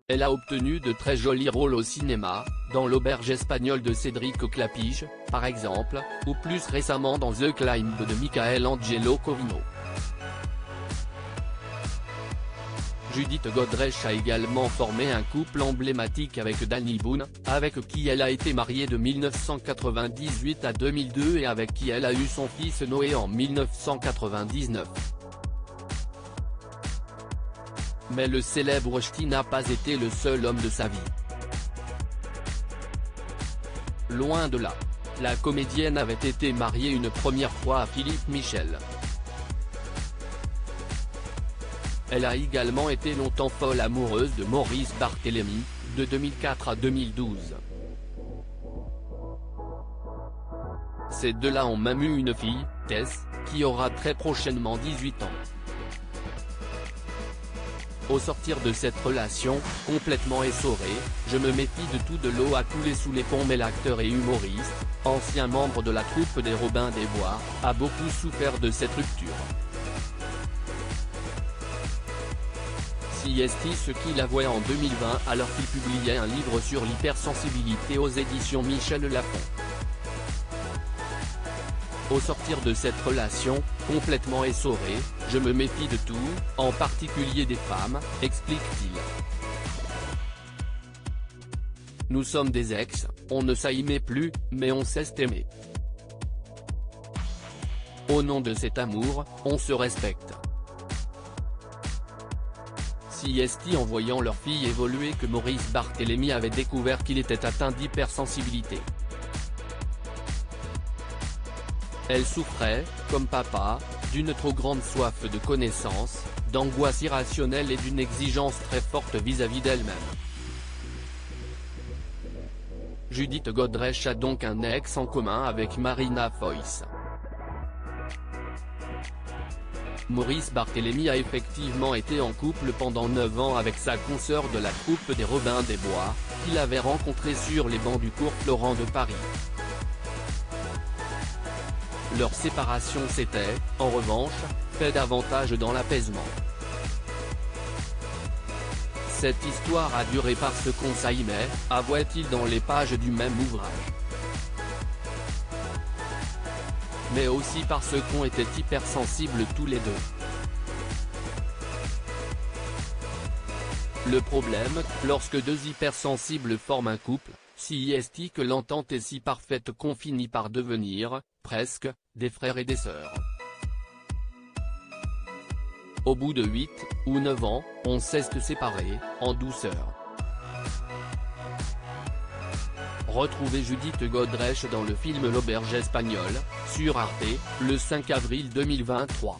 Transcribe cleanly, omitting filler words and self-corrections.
Elle a obtenu de très jolis rôles au cinéma, dans L'Auberge espagnole de Cédric Clapiche, par exemple, ou plus récemment dans The Climb de Michael Angelo Corino. Judith Godrèche a également formé un couple emblématique avec Danny Boone, avec qui elle a été mariée de 1998 à 2002 et avec qui elle a eu son fils Noé en 1999. Mais le célèbre ch'ti n'a pas été le seul homme de sa vie. Loin de là. La comédienne avait été mariée une première fois à Philippe Michel. Elle a également été longtemps folle amoureuse de Maurice Barthélémy, de 2004 à 2012. Ces deux-là ont même eu une fille, Tess, qui aura très prochainement 18 ans. Au sortir de cette relation, complètement essorée, je me méfie de tout. De l'eau a coulé sous les ponts, mais l'acteur et humoriste, ancien membre de la troupe des Robins des Bois, a beaucoup souffert de cette rupture. CST ce qu'il avouait en 2020 alors qu'il publiait un livre sur l'hypersensibilité aux éditions Michel Lafon. Au sortir de cette relation, complètement essorée, je me méfie de tout, en particulier des femmes, explique-t-il. Nous sommes des ex, on ne s'aimait plus, mais on sait s'aimer. Au nom de cet amour, on se respecte. CST en voyant leur fille évoluer que Maurice Barthélémy avait découvert qu'il était atteint d'hypersensibilité. Elle souffrait, comme papa, d'une trop grande soif de connaissance, d'angoisse irrationnelle et d'une exigence très forte vis-à-vis d'elle-même. Judith Godrèche a donc un ex en commun avec Marina Foïs. Maurice Barthélémy a effectivement été en couple pendant 9 ans avec sa consoeur de la troupe des Robins des Bois, qu'il avait rencontrée sur les bancs du cours Florent de Paris. Leur séparation s'était, en revanche, fait davantage dans l'apaisement. Cette histoire a duré parce qu'on s'aimait, avouait-il dans les pages du même ouvrage. Mais aussi parce qu'on était hypersensibles tous les deux. Le problème, lorsque deux hypersensibles forment un couple, si est que l'entente est si parfaite qu'on finit par devenir, presque, des frères et des sœurs. Au bout de 8 ou 9 ans, on sait se séparer, en douceur. Retrouvez Judith Godrèche dans le film L'Auberge espagnole, sur Arte, le 5 avril 2023.